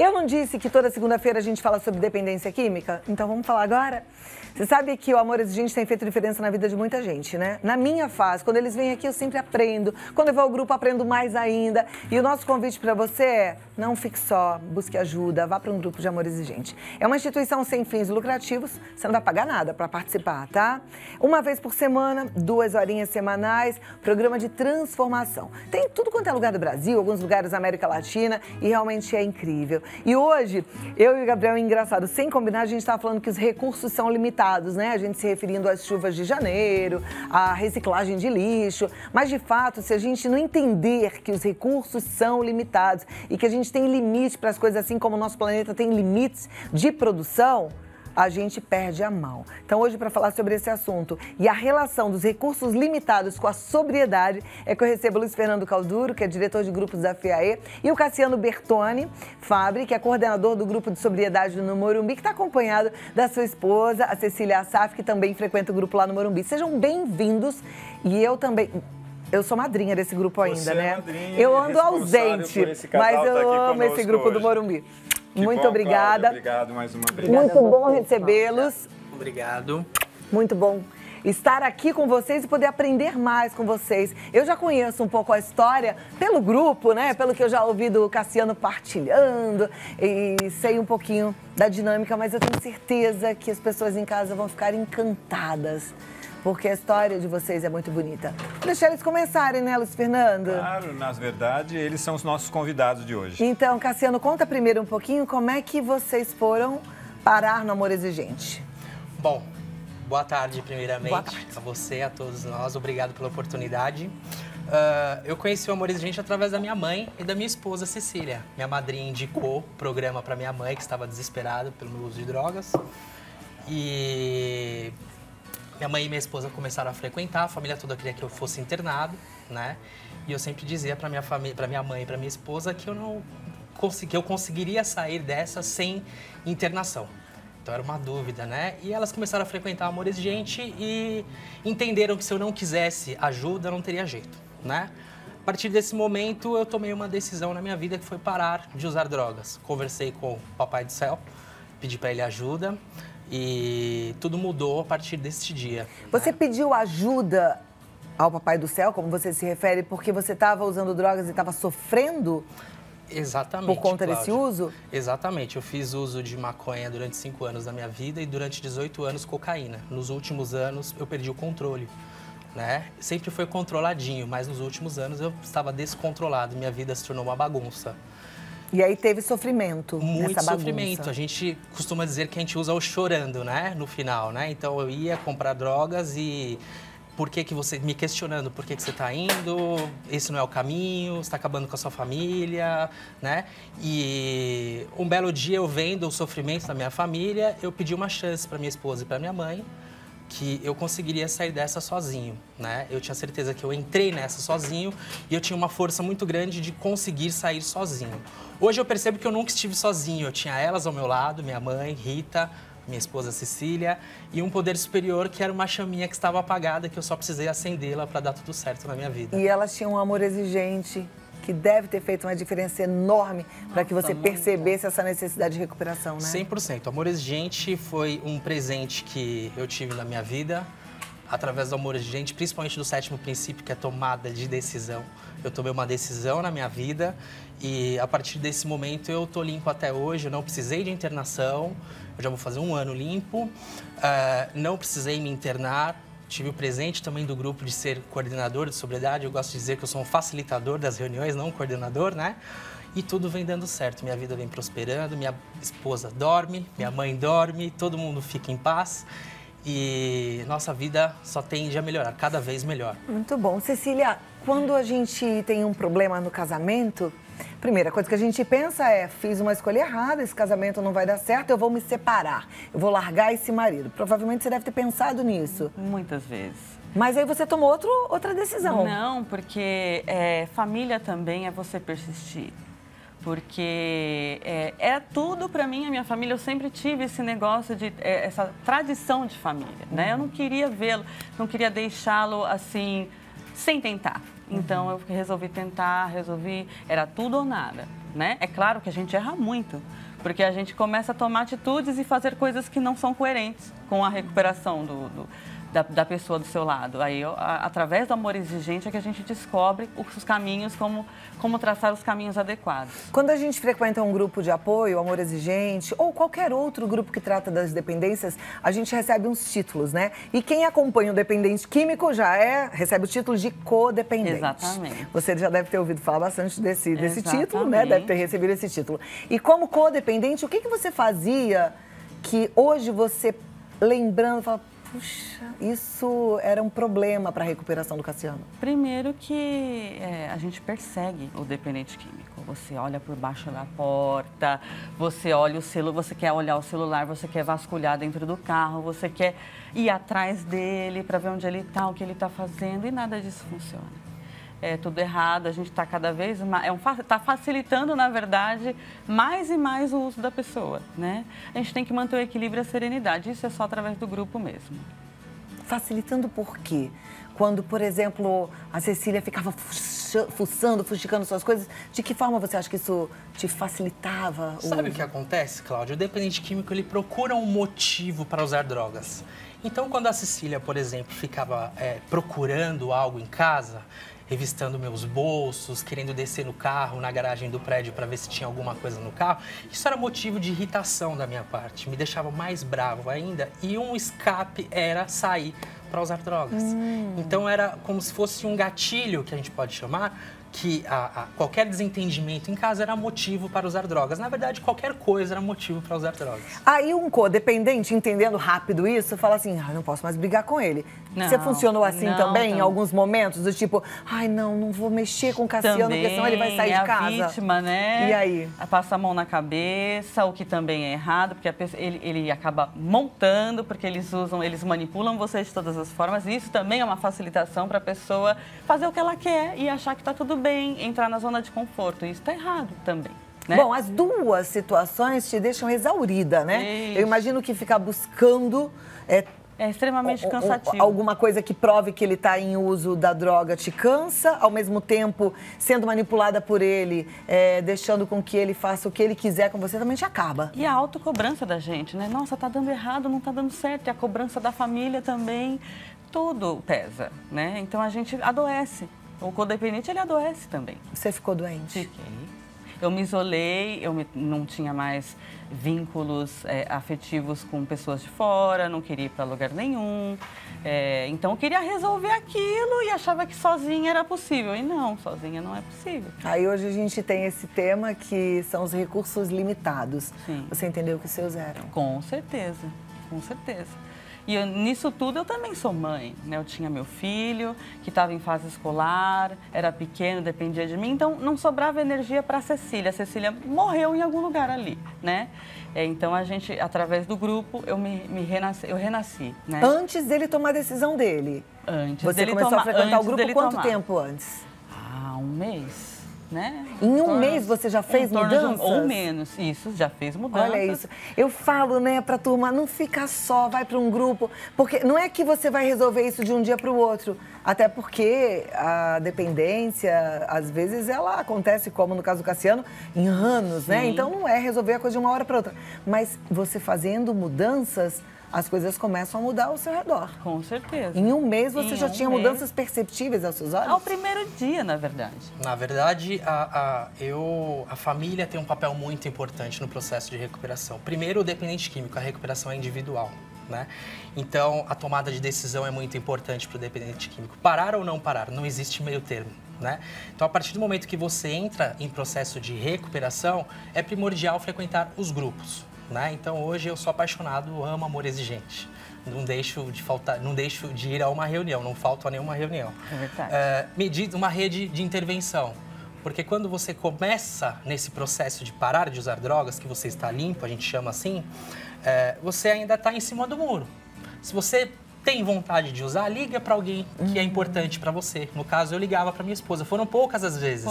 Eu não disse que toda segunda-feira a gente fala sobre dependência química? Então vamos falar agora? Você sabe que o Amor Exigente tem feito diferença na vida de muita gente, né? Na minha fase, quando eles vêm aqui, eu sempre aprendo. Quando eu vou ao grupo, aprendo mais ainda. E o nosso convite para você é: não fique só, busque ajuda, vá para um grupo de Amor Exigente. É uma instituição sem fins lucrativos, você não vai pagar nada para participar, tá? Uma vez por semana, 2 horinhas semanais, programa de transformação. Tem tudo quanto é lugar do Brasil, alguns lugares da América Latina, e realmente é incrível. E hoje, eu e o Gabriel, engraçado, sem combinar, a gente estava falando que os recursos são limitados, né? A gente se referindo às chuvas de janeiro, à reciclagem de lixo. Mas, de fato, se a gente não entender que os recursos são limitados e que a gente tem limite para as coisas, assim como o nosso planeta tem limites de produção, a gente perde a mão. Então, hoje, para falar sobre esse assunto e a relação dos recursos limitados com a sobriedade, é que eu recebo o Luiz Fernando Calduro, que é diretor de grupos da FIAE, e o Cassiano Bertoni Fabre, que é coordenador do grupo de sobriedade no Morumbi, que está acompanhado da sua esposa, a Cecília Assaf, que também frequenta o grupo lá no Morumbi. Sejam bem-vindos. E eu também... Eu sou madrinha desse grupo ainda, Você né? É madrinha, eu ando ausente, mas eu amo esse grupo hoje. do Morumbi. Que muito bom, obrigada. Cláudia, obrigado mais uma vez. Muito bom recebê-los. Obrigado. Muito bom estar aqui com vocês e poder aprender mais com vocês. Eu já conheço um pouco a história pelo grupo, né? Pelo que eu já ouvi do Cassiano partilhando e sei um pouquinho da dinâmica, mas eu tenho certeza que as pessoas em casa vão ficar encantadas, porque a história de vocês é muito bonita. Vou deixar eles começarem, né, Luiz Fernando? Claro, na verdade, eles são os nossos convidados de hoje. Então, Cassiano, conta primeiro um pouquinho como é que vocês foram parar no Amor Exigente. Bom, boa tarde, primeiramente, Boa tarde. a você, a todos nós. Obrigado pela oportunidade. Eu conheci o Amor Exigente através da minha mãe e da minha esposa, Cecília. Minha madrinha indicou o programa para minha mãe, que estava desesperada pelo meu uso de drogas. E minha mãe e minha esposa começaram a frequentar, a família toda queria que eu fosse internado, né? E eu sempre dizia para minha família, para minha mãe e para minha esposa que eu conseguiria sair dessa sem internação. Então era uma dúvida, né? E elas começaram a frequentar o Amor Exigente e entenderam que se eu não quisesse ajuda, não teria jeito, né? A partir desse momento, eu tomei uma decisão na minha vida que foi parar de usar drogas. Conversei com o Papai do Céu, pedi para ele ajuda. E tudo mudou a partir desse dia. Você pediu ajuda ao Papai do Céu, como você se refere, porque você estava usando drogas e estava sofrendo? Exatamente, por conta Cláudia. desse uso? Exatamente. Eu fiz uso de maconha durante 5 anos da minha vida e durante 18 anos cocaína. Nos últimos anos eu perdi o controle, né? Sempre foi controladinho, mas nos últimos anos eu estava descontrolado. Minha vida se tornou uma bagunça. E aí teve sofrimento Muito nessa bagunça. sofrimento. A gente costuma dizer que a gente usa o chorando, né? No final, né? Então eu ia comprar drogas e por que você me questionando por que você está indo? Esse não é o caminho, você está acabando com a sua família, né? E um belo dia eu vendo o sofrimento da minha família, eu pedi uma chance para minha esposa e para minha mãe que eu conseguiria sair dessa sozinho, né? Eu tinha certeza que eu entrei nessa sozinho e eu tinha uma força muito grande de conseguir sair sozinho. Hoje eu percebo que eu nunca estive sozinho, eu tinha elas ao meu lado, minha mãe, Rita, minha esposa Cecília, e um poder superior que era uma chaminha que estava apagada, que eu só precisei acendê-la para dar tudo certo na minha vida. E elas tinham um amor exigente, que deve ter feito uma diferença enorme para que você percebesse essa necessidade de recuperação, né? 100%. O Amor Exigente foi um presente que eu tive na minha vida, através do Amor Exigente, principalmente do 7º princípio, que é tomada de decisão. Eu tomei uma decisão na minha vida e, a partir desse momento, eu tô limpo até hoje. Eu não precisei de internação, eu já vou fazer 1 ano limpo, não precisei me internar. Tive o presente também do grupo de ser coordenador de sobriedade. Eu gosto de dizer que eu sou um facilitador das reuniões, não um coordenador, né? E tudo vem dando certo. Minha vida vem prosperando, minha esposa dorme, minha mãe dorme, todo mundo fica em paz. E nossa vida só tende a melhorar, cada vez melhor. Muito bom. Cecília, quando a gente tem um problema no casamento, primeira coisa que a gente pensa é: fiz uma escolha errada, esse casamento não vai dar certo, eu vou me separar, eu vou largar esse marido. Provavelmente você deve ter pensado nisso. Muitas vezes. Mas aí você tomou outra decisão. Não, porque família também é você persistir. Porque é tudo para mim, a minha família. Eu sempre tive esse negócio de essa tradição de família, né? Eu não queria vê-lo, não queria deixá-lo assim sem tentar. Então eu resolvi tentar, era tudo ou nada. né? É claro que a gente erra muito, porque a gente começa a tomar atitudes e fazer coisas que não são coerentes com a recuperação da pessoa do seu lado. Aí, através do amor exigente, é que a gente descobre os caminhos, como traçar os caminhos adequados. Quando a gente frequenta um grupo de apoio, Amor Exigente, ou qualquer outro grupo que trata das dependências, a gente recebe uns títulos, né? E quem acompanha o dependente químico recebe o título de codependente. Exatamente. Você já deve ter ouvido falar bastante desse título, né? Deve ter recebido esse título. E como codependente, o que você fazia que hoje você, lembrando, fala, puxa, isso era um problema para a recuperação do Cassiano? Primeiro que a gente persegue o dependente químico. Você olha por baixo da porta, você olha o celular, você quer olhar o celular, você quer vasculhar dentro do carro, você quer ir atrás dele para ver onde ele está, o que ele está fazendo, e nada disso funciona. É tudo errado, a gente está cada vez mais, está facilitando, na verdade, mais e mais o uso da pessoa, né? A gente tem que manter o equilíbrio e a serenidade, isso é só através do grupo mesmo. Facilitando por quê? Quando, por exemplo, a Cecília ficava fuxicando suas coisas, de que forma você acha que isso te facilitava? Sabe o que acontece, Cláudio? O dependente químico, ele procura um motivo para usar drogas. Então, quando a Cecília, por exemplo, ficava procurando algo em casa, revistando meus bolsos, querendo descer no carro, na garagem do prédio para ver se tinha alguma coisa no carro, isso era motivo de irritação da minha parte, me deixava mais bravo ainda, e um escape era sair para usar drogas. Então era como se fosse um gatilho, que a gente pode chamar, que qualquer desentendimento em casa era motivo para usar drogas. Na verdade, qualquer coisa era motivo para usar drogas. Aí um codependente, entendendo rápido isso, fala assim, não posso mais brigar com ele. Você funcionou assim também, em alguns momentos? Do tipo, não vou mexer com o Cassiano, porque senão ele vai sair de casa. A vítima, né? E aí? Passa a mão na cabeça, o que também é errado, porque ele acaba montando, porque eles manipulam você de todas as formas. E isso também é uma facilitação para a pessoa fazer o que ela quer e achar que está tudo bem, entrar na zona de conforto. Isso está errado também, né? Bom, as duas situações te deixam exaurida, né? Isso. Eu imagino que ficar buscando... É extremamente cansativo. Alguma coisa que prove que ele está em uso da droga te cansa, ao mesmo tempo sendo manipulada por ele, deixando com que ele faça o que ele quiser com você, também te acaba. E a autocobrança da gente, né? Nossa, tá dando errado, não tá dando certo. E a cobrança da família também, tudo pesa, né? Então a gente adoece. O codependente, ele adoece também. Você ficou doente? Fiquei. Eu me isolei, não tinha mais vínculos afetivos com pessoas de fora, não queria ir para lugar nenhum. Então, eu queria resolver aquilo e achava que sozinha era possível. E não, sozinha não é possível. Aí hoje a gente tem esse tema que são os recursos limitados. Sim. Você entendeu que os seus eram? Com certeza, com certeza. E nisso tudo eu também sou mãe, né? Eu tinha meu filho, que estava em fase escolar, era pequeno, dependia de mim, então não sobrava energia para a Cecília. A Cecília morreu em algum lugar ali, né? Então a gente, através do grupo, eu renasci, né? Antes dele tomar a decisão dele? Antes Você dele começou a frequentar o grupo quanto tomar. tempo antes? Um mês. Né? Em um mês você já fez mudanças? Ou menos, isso, já fez mudanças. Olha isso. Eu falo, né, pra turma, não fica só, vai para um grupo, porque não é que você vai resolver isso de um dia para o outro, até porque a dependência, às vezes, ela acontece, como no caso do Cassiano, em anos, né? Então não é resolver a coisa de uma hora para outra. Mas você fazendo mudanças, as coisas começam a mudar ao seu redor. Com certeza. Em um mês você já tinha mudanças perceptíveis aos seus olhos? Ao primeiro dia, na verdade. Na verdade, a família tem um papel muito importante no processo de recuperação. Primeiro, o dependente químico, a recuperação é individual, né? Então, a tomada de decisão é muito importante para o dependente químico. Parar ou não parar, não existe meio termo, né? Então, a partir do momento que você entra em processo de recuperação, é primordial frequentar os grupos. Né? Então, hoje eu sou apaixonado, amo amor exigente. Não deixo de ir a uma reunião, não falto a nenhuma reunião. É verdade. Uma rede de intervenção. Porque quando você começa nesse processo de parar de usar drogas, que você está limpo, a gente chama assim, você ainda está em cima do muro. Se você tem vontade de usar, liga para alguém que é importante para você. No caso, eu ligava para minha esposa. Foram poucas as vezes.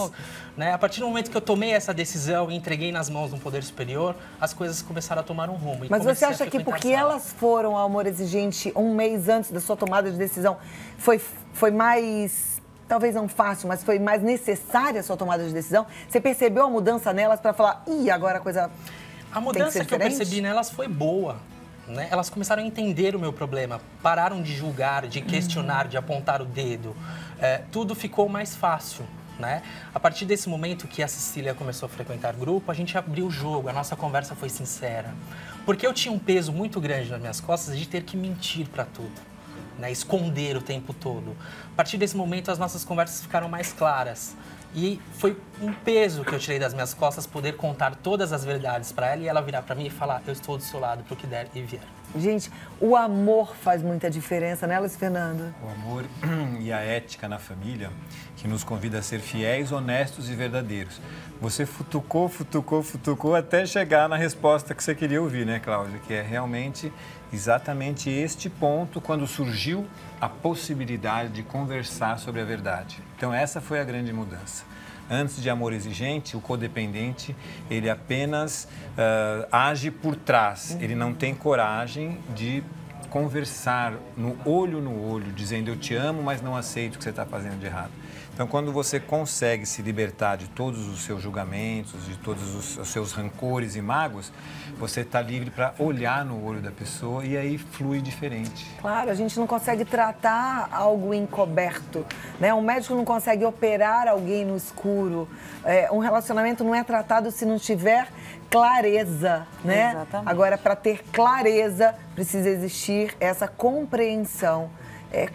Né? A partir do momento que eu tomei essa decisão e entreguei nas mãos de um poder superior, as coisas começaram a tomar um rumo. Mas você acha que porque elas foram ao Amor Exigente um mês antes da sua tomada de decisão, foi mais talvez não fácil, mas foi mais necessária a sua tomada de decisão? Você percebeu a mudança nelas para falar, agora a coisa A mudança que eu percebi nelas foi boa. Né? Elas começaram a entender o meu problema, pararam de julgar, de questionar, de apontar o dedo. Tudo ficou mais fácil. Né? A partir desse momento que a Cecília começou a frequentar grupo, a gente abriu o jogo, a nossa conversa foi sincera. Porque eu tinha um peso muito grande nas minhas costas de ter que mentir para tudo, né? Esconder o tempo todo. A partir desse momento, as nossas conversas ficaram mais claras. E foi um peso que eu tirei das minhas costas poder contar todas as verdades para ela e ela virar para mim e falar, eu estou do seu lado para o que der e vier. Gente, o amor faz muita diferença, né, Luiz Fernando? O amor e a ética na família que nos convida a ser fiéis, honestos e verdadeiros. Você futucou até chegar na resposta que você queria ouvir, né, Cláudia? Que é realmente exatamente este ponto quando surgiu a possibilidade de conversar sobre a verdade. Então essa foi a grande mudança. Antes de amor exigente, o codependente, ele apenas age por trás. Ele não tem coragem de conversar no olho, dizendo eu te amo, mas não aceito o que você está fazendo de errado. Então, quando você consegue se libertar de todos os seus julgamentos, de todos os seus rancores e mágoas, você está livre para olhar no olho da pessoa e aí flui diferente. Claro, a gente não consegue tratar algo encoberto, né? Um médico não consegue operar alguém no escuro. Um relacionamento não é tratado se não tiver clareza, né? Exatamente. Agora, para ter clareza, precisa existir essa compreensão.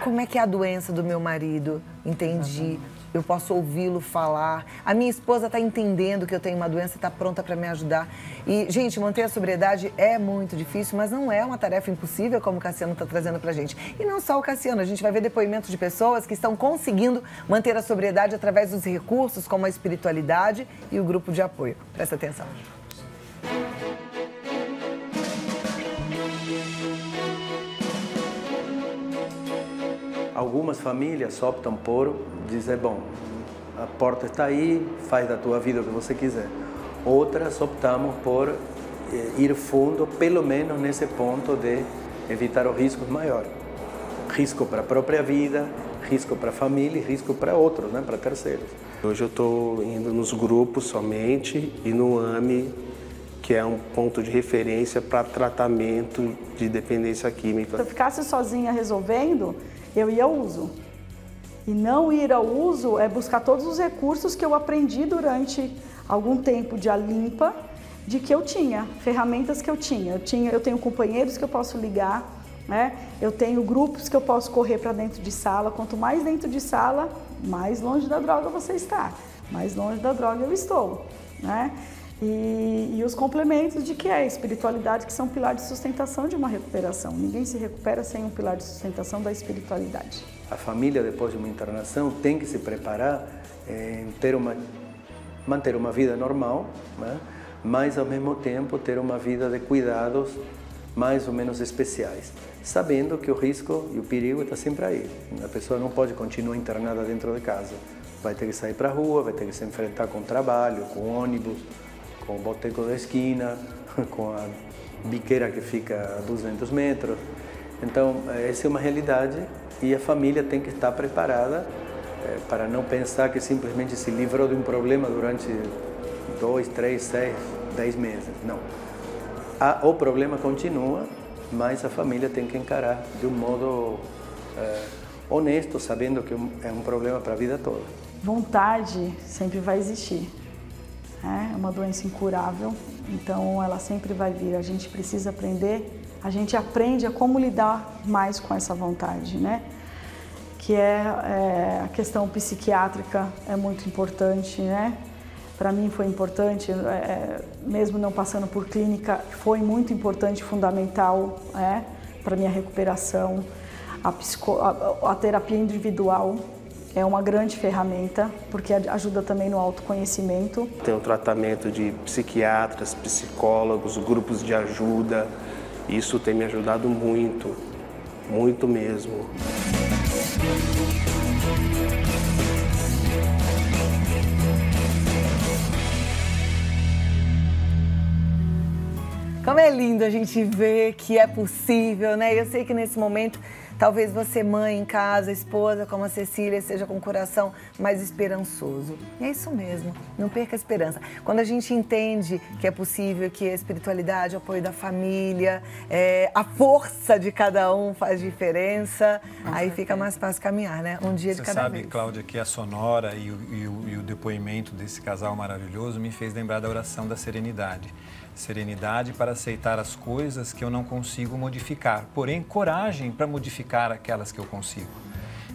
Como é que é a doença do meu marido? Entendi. Eu posso ouvi-lo falar. A minha esposa está entendendo que eu tenho uma doença e está pronta para me ajudar. E, gente, manter a sobriedade é muito difícil, mas não é uma tarefa impossível, como o Cassiano está trazendo para a gente. E não só o Cassiano, a gente vai ver depoimentos de pessoas que estão conseguindo manter a sobriedade através dos recursos, como a espiritualidade e o grupo de apoio. Presta atenção. Algumas famílias optam por dizer, bom, a porta está aí, faz da tua vida o que você quiser. Outras optamos por ir fundo, pelo menos nesse ponto de evitar os riscos maiores. Risco para a própria vida, risco para a família e risco para outros, né, para terceiros. Hoje eu estou indo nos grupos somente e no AME, que é um ponto de referência para tratamento de dependência química. Se eu ficasse sozinha resolvendo, eu ia ao uso. E não ir ao uso é buscar todos os recursos que eu aprendi durante algum tempo de Alimpa, de que eu tinha, ferramentas que eu tinha. Eu tenho companheiros que eu posso ligar, né? Eu tenho grupos que eu posso correr para dentro de sala. Quanto mais dentro de sala, mais longe da droga você está. Mais longe da droga eu estou, né? E os complementos de que é a espiritualidade, que são pilar de sustentação de uma recuperação. Ninguém se recupera sem um pilar de sustentação da espiritualidade. A família, depois de uma internação, tem que se preparar em manter uma vida normal, né? Mas, ao mesmo tempo, ter uma vida de cuidados mais ou menos especiais, sabendo que o risco e o perigo está sempre aí. A pessoa não pode continuar internada dentro de casa. Vai ter que sair para a rua, vai ter que se enfrentar com o trabalho, com o ônibus, com o boteco da esquina, com a biqueira que fica a 200 metros. Então, essa é uma realidade e a família tem que estar preparada para não pensar que simplesmente se livrou de um problema durante 2, 3, 6, 10 meses. Não. O problema continua, mas a família tem que encarar de um modo honesto, sabendo que é um problema para a vida toda. Vontade sempre vai existir. É uma doença incurável, então ela sempre vai vir. A gente precisa aprender, a gente aprende a como lidar mais com essa vontade, né? Que a questão psiquiátrica é muito importante, né? Para mim foi importante, mesmo não passando por clínica, foi muito importante, fundamental, para minha recuperação. A terapia individual é uma grande ferramenta, porque ajuda também no autoconhecimento. Tem um tratamento de psiquiatras, psicólogos, grupos de ajuda. Isso tem me ajudado muito, muito mesmo. Como é lindo a gente ver que é possível, né? Eu sei que nesse momento Talvez você, mãe em casa, esposa como a Cecília, seja com o coração mais esperançoso. E é isso mesmo, não perca a esperança. Quando a gente entende que é possível, que a espiritualidade, o apoio da família, a força de cada um faz diferença, aí fica mais fácil caminhar, né? Um dia de cada vez. Você sabe, Cláudia, que a sonora e o depoimento desse casal maravilhoso me fez lembrar da oração da serenidade. Serenidade para aceitar as coisas que eu não consigo modificar, porém coragem para modificar aquelas que eu consigo.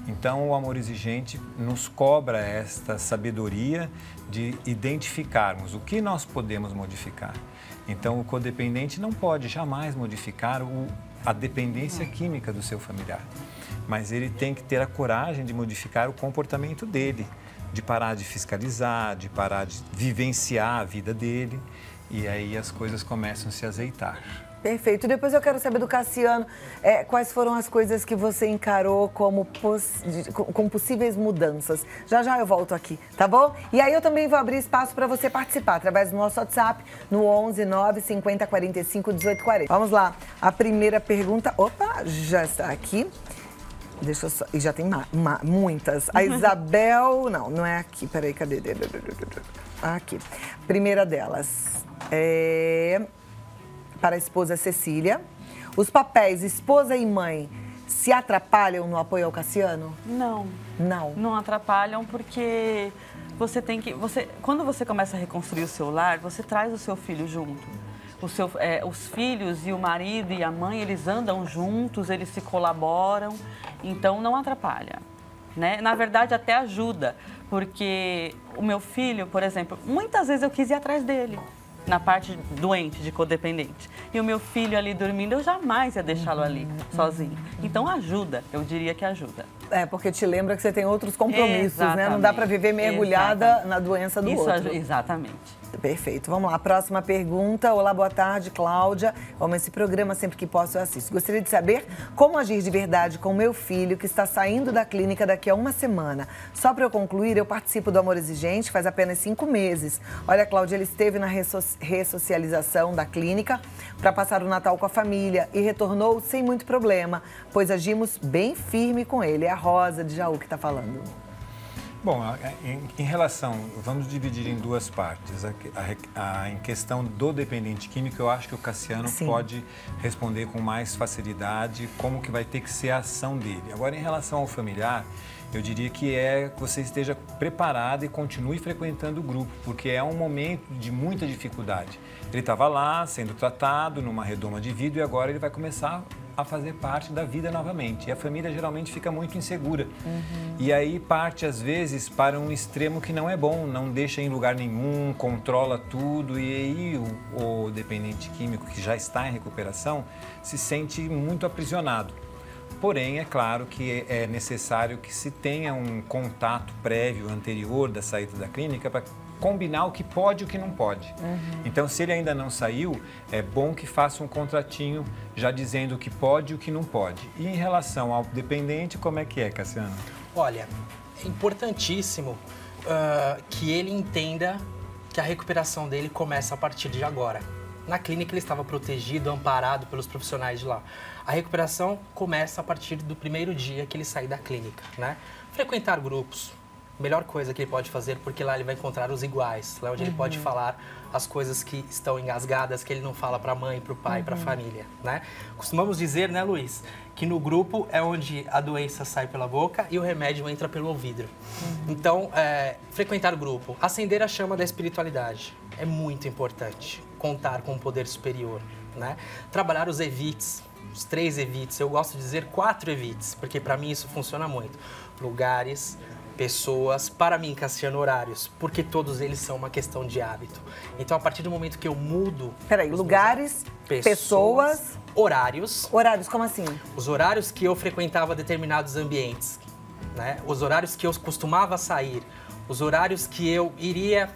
Então, o amor exigente nos cobra esta sabedoria de identificarmos o que nós podemos modificar. Então, o codependente não pode jamais modificar a dependência química do seu familiar, mas ele tem que ter a coragem de modificar o comportamento dele, de parar de fiscalizar, de parar de vivenciar a vida dele. E aí as coisas começam a se azeitar. Perfeito. Depois eu quero saber do Cassiano, quais foram as coisas que você encarou como com possíveis mudanças. Já já eu volto aqui, tá bom? E aí eu também vou abrir espaço para você participar através do nosso WhatsApp no 11 9 50 45 18 40. Vamos lá. A primeira pergunta, opa, já está aqui. Deixa eu só, e já tem muitas. A Isabel, não é aqui, peraí, cadê? Aqui. Primeira delas. Para a esposa Cecília. Os papéis esposa e mãe se atrapalham no apoio ao Cassiano? Não. Não? Não atrapalham porque quando você começa a reconstruir o seu lar, você traz o seu filho junto. Os filhos e o marido e a mãe, eles andam juntos, eles se colaboram, então não atrapalha, né? Na verdade, até ajuda, porque o meu filho, por exemplo, muitas vezes eu quis ir atrás dele, na parte doente, de codependente. E o meu filho ali dormindo, eu jamais ia deixá-lo ali, sozinho. Então ajuda, eu diria que ajuda. Porque te lembra que você tem outros compromissos, né? Não dá para viver mergulhada na doença do outro. Exatamente. Perfeito. Vamos lá. Próxima pergunta. Olá, boa tarde, Cláudia. Amo esse programa, sempre que posso eu assisto. Gostaria de saber como agir de verdade com o meu filho que está saindo da clínica daqui a uma semana. Só para eu concluir, eu participo do Amor Exigente faz apenas 5 meses. Olha, Cláudia, ele esteve na ressocialização da clínica para passar o Natal com a família e retornou sem muito problema, pois agimos bem firme com ele. É a Rosa de Jaú que está falando. Bom, em relação, vamos dividir em duas partes. Em questão do dependente químico, eu acho que o Cassiano pode responder com mais facilidade como que vai ter que ser a ação dele. Agora, em relação ao familiar, eu diria que você esteja preparado e continue frequentando o grupo, porque é um momento de muita dificuldade. Ele estava lá, sendo tratado numa redoma de vidro e agora ele vai começar a fazer parte da vida novamente. E a família geralmente fica muito insegura. E aí parte, às vezes, para um extremo que não é bom, não deixa em lugar nenhum, controla tudo. E aí o dependente químico, que já está em recuperação, se sente muito aprisionado. Porém, é claro que é necessário que se tenha um contato prévio, anterior da saída da clínica, para combinar o que pode e o que não pode. Então, se ele ainda não saiu, é bom que faça um contratinho já dizendo o que pode e o que não pode. E em relação ao dependente, como é que é, Cassiano? Olha, é importantíssimo que ele entenda que a recuperação dele começa a partir de agora. Na clínica ele estava protegido, amparado pelos profissionais de lá. A recuperação começa a partir do primeiro dia que ele sair da clínica, né? Frequentar grupos. Melhor coisa que ele pode fazer, porque lá ele vai encontrar os iguais, lá onde ele pode falar as coisas que estão engasgadas, que ele não fala para a mãe, para o pai, para a família, né? Costumamos dizer, né, Luiz, que no grupo é onde a doença sai pela boca e o remédio entra pelo ouvido. Então, frequentar o grupo, acender a chama da espiritualidade é muito importante, contar com um poder superior, né? Trabalhar os evites, os 3 evites, eu gosto de dizer 4 evites, porque para mim isso funciona muito. Lugares, pessoas, para mim, Cassiano, horários, porque todos eles são uma questão de hábito. Então, a partir do momento que eu mudo... Peraí, lugares, pessoas... Horários. Horários, como assim? Os horários que eu frequentava determinados ambientes, né? Os horários que eu costumava sair, os horários que eu iria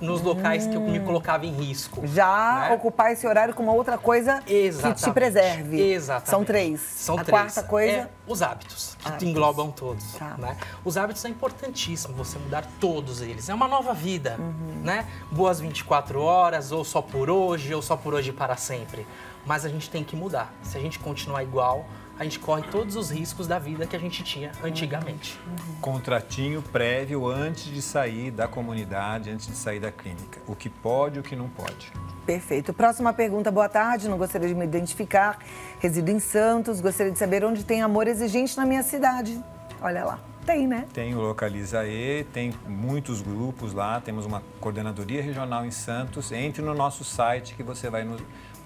nos locais que eu me colocava em risco. Já, né? Ocupar esse horário com uma outra coisa que te preserve. Exatamente. São 3. São 3. Quarta coisa? Os hábitos, que englobam todos. Tá. Né? Os hábitos é importantíssimo, você mudar todos eles. É uma nova vida, né? Boas 24 horas, ou só por hoje para sempre. Mas a gente tem que mudar. Se a gente continuar igual, a gente corre todos os riscos da vida que a gente tinha antigamente. Contratinho prévio antes de sair da comunidade, antes de sair da clínica. O que pode e o que não pode. Perfeito. Próxima pergunta, boa tarde, não gostaria de me identificar. Resido em Santos, gostaria de saber onde tem amor exigente na minha cidade. Olha lá. Tem, né? Tem o Localiza-E, tem muitos grupos lá, temos uma coordenadoria regional em Santos. Entre no nosso site que você vai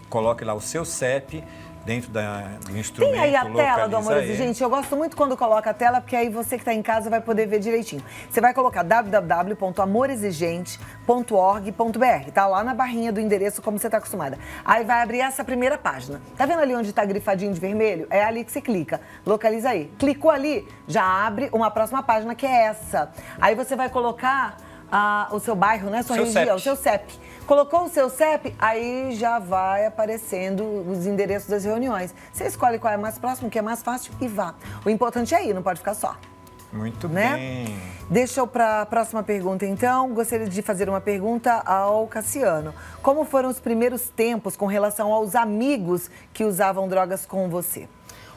coloque lá o seu CEP dentro do instrumento. Tem aí a tela do Amor Exigente? Eu gosto muito quando coloca a tela, porque aí você que está em casa vai poder ver direitinho. Você vai colocar www.amorexigente.org.br, tá lá na barrinha do endereço, como você está acostumada. Aí vai abrir essa primeira página. Tá vendo ali onde está grifadinho de vermelho? É ali que você clica. Localiza aí. Clicou ali, já abre uma próxima página, que é essa. Aí você vai colocar o seu bairro, né? Sua região, o seu CEP. Colocou o seu CEP, aí já vai aparecendo os endereços das reuniões. Você escolhe qual é mais próximo, que é mais fácil e vá. O importante é ir, não pode ficar só. Muito né? bem. Deixa eu para a próxima pergunta, então. Gostaria de fazer uma pergunta ao Cassiano. Como foram os primeiros tempos com relação aos amigos que usavam drogas com você?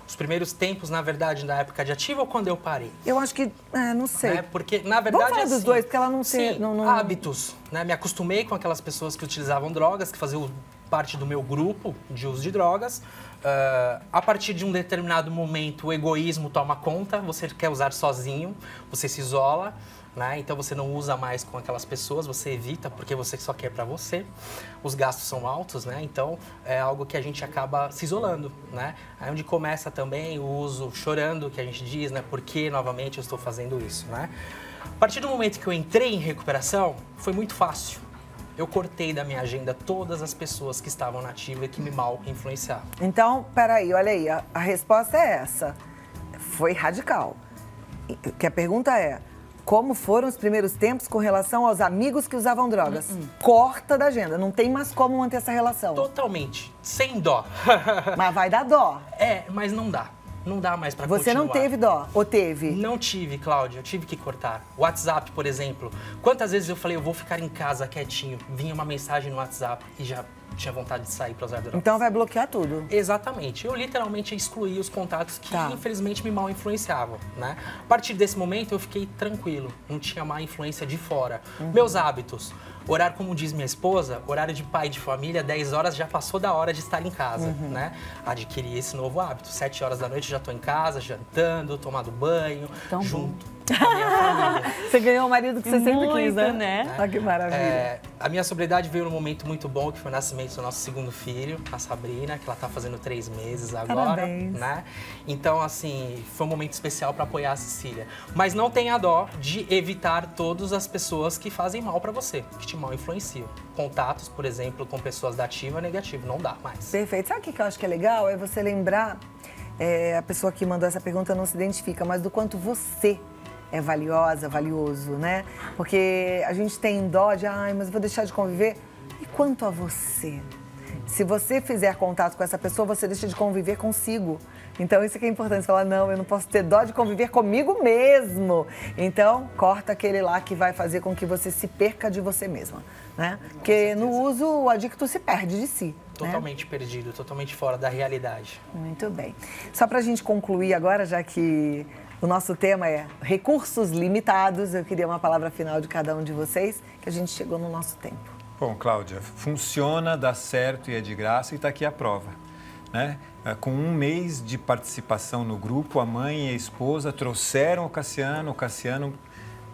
Os primeiros tempos, na verdade, na época de ativa ou quando eu parei? Eu acho que, não sei. Né? Porque, na verdade, vamos falar dos dois, porque ela não tem... Sim, hábitos. Né? Me acostumei com aquelas pessoas que utilizavam drogas, que faziam parte do meu grupo de uso de drogas. A partir de um determinado momento, o egoísmo toma conta, você quer usar sozinho, você se isola. Né? Então você não usa mais com aquelas pessoas, você evita porque você só quer para você. Os gastos são altos, né? Então é algo que a gente acaba se isolando, né? Aí onde começa também o uso chorando, que a gente diz, né? Por que novamente eu estou fazendo isso, né? A partir do momento que eu entrei em recuperação, foi muito fácil. Eu cortei da minha agenda todas as pessoas que estavam na ativa e que me mal influenciavam. Então, peraí, olha aí, a resposta é essa. Foi radical. Que a pergunta é: como foram os primeiros tempos com relação aos amigos que usavam drogas? Corta da agenda, não tem mais como manter essa relação. Totalmente, sem dó. Mas vai dar dó. Mas não dá. Não dá mais pra continuar. Você não teve dó, ou teve? Não tive, Cláudia, eu tive que cortar. WhatsApp, por exemplo. Quantas vezes eu falei, eu vou ficar em casa quietinho, vinha uma mensagem no WhatsApp e já tinha vontade de sair para usar drogas. Então vai bloquear tudo. Exatamente. Eu literalmente excluí os contatos que infelizmente me mal influenciavam, né? A partir desse momento eu fiquei tranquilo, não tinha má influência de fora. Meus hábitos. Horário, como diz minha esposa, horário de pai de família, 10 horas já passou da hora de estar em casa, né? Adquiri esse novo hábito. 7 horas da noite já estou em casa, jantando, tomando banho, junto. A minha família. Você ganhou o marido que você sempre quis, né? Ah, que maravilha. A minha sobriedade veio num momento muito bom, que foi o nascimento do nosso segundo filho, a Sabrina, que ela tá fazendo 3 meses agora. Parabéns. Né? Então, assim, foi um momento especial para apoiar a Cecília. Mas não tenha dó de evitar todas as pessoas que fazem mal para você, que te mal influenciam. Contatos, por exemplo, com pessoas da ativa, negativo, não dá mais. Perfeito. Sabe o que eu acho que é legal? É você lembrar, a pessoa que mandou essa pergunta não se identifica, mas do quanto você é valiosa, valioso, né? Porque a gente tem dó de, mas eu vou deixar de conviver. E quanto a você? Se você fizer contato com essa pessoa, você deixa de conviver consigo. Então, isso que é importante. Você falar, não, eu não posso ter dó de conviver comigo mesmo. Então, corta aquele lá que vai fazer com que você se perca de você mesma, né? Porque no uso, o adicto se perde de si. Totalmente perdido, totalmente fora da realidade. Muito bem. Só pra gente concluir agora, já que o nosso tema é recursos limitados, eu queria uma palavra final de cada um de vocês, que a gente chegou no nosso tempo. Bom, Cláudia, funciona, dá certo e é de graça e está aqui a prova, né? Com 1 mês de participação no grupo, a mãe e a esposa trouxeram o Cassiano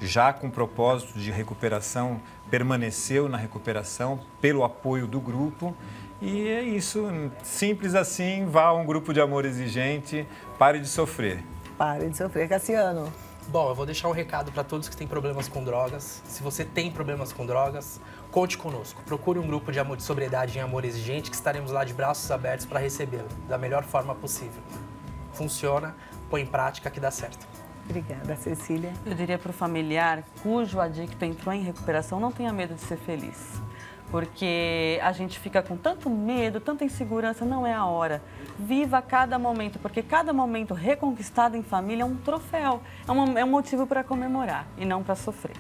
já com propósito de recuperação, permaneceu na recuperação pelo apoio do grupo. E é isso, simples assim, vá a um grupo de amor exigente, pare de sofrer. Pare de sofrer, Cassiano. Bom, eu vou deixar um recado para todos que têm problemas com drogas. Se você tem problemas com drogas, conte conosco. Procure um grupo de amor de sobriedade em amor exigente, que estaremos lá de braços abertos para recebê-lo da melhor forma possível. Funciona, põe em prática que dá certo. Obrigada, Cecília. Eu diria para o familiar cujo adicto entrou em recuperação, não tenha medo de ser feliz. Porque a gente fica com tanto medo, tanta insegurança, não é a hora. Viva cada momento, porque cada momento reconquistado em família é um troféu, é um motivo para comemorar e não para sofrer.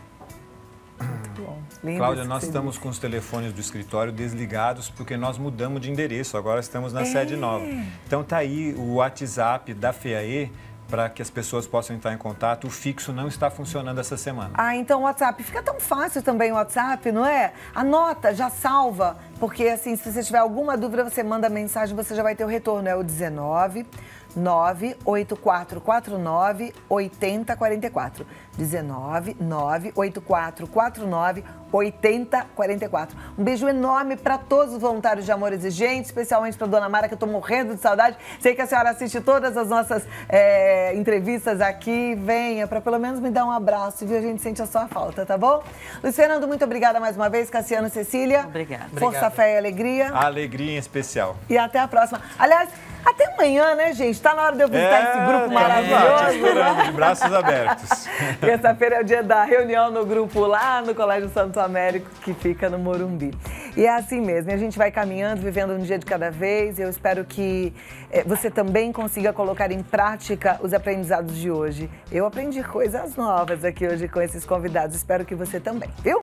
bom. Lindo. Cláudia, nós estamos com os telefones do escritório desligados porque nós mudamos de endereço, agora estamos na sede nova. Então tá aí o WhatsApp da FEAE para que as pessoas possam entrar em contato. O fixo não está funcionando essa semana. Ah, então o WhatsApp. Fica tão fácil também o WhatsApp, não é? Anota, já salva, porque assim, se você tiver alguma dúvida, você manda mensagem, você já vai ter o retorno. É o 19 98449 8044. 19 98449 8044. Um beijo enorme para todos os voluntários de Amor Exigente, especialmente para dona Mara, que eu tô morrendo de saudade. Sei que a senhora assiste todas as nossas entrevistas aqui. Venha para pelo menos me dar um abraço, viu? A gente sente a sua falta, tá bom? Luiz Fernando, muito obrigada mais uma vez. Cassiano, Cecília. Obrigada. Força, fé e alegria. A alegria em especial. E até a próxima. Aliás, até amanhã, né, gente? Tá na hora de eu visitar esse grupo maravilhoso. Te esperando, de braços abertos. Terça-feira é o dia da reunião no grupo lá no Colégio Santo Américo, que fica no Morumbi. E é assim mesmo, a gente vai caminhando, vivendo um dia de cada vez. Eu espero que você também consiga colocar em prática os aprendizados de hoje. Eu aprendi coisas novas aqui hoje com esses convidados, espero que você também, viu?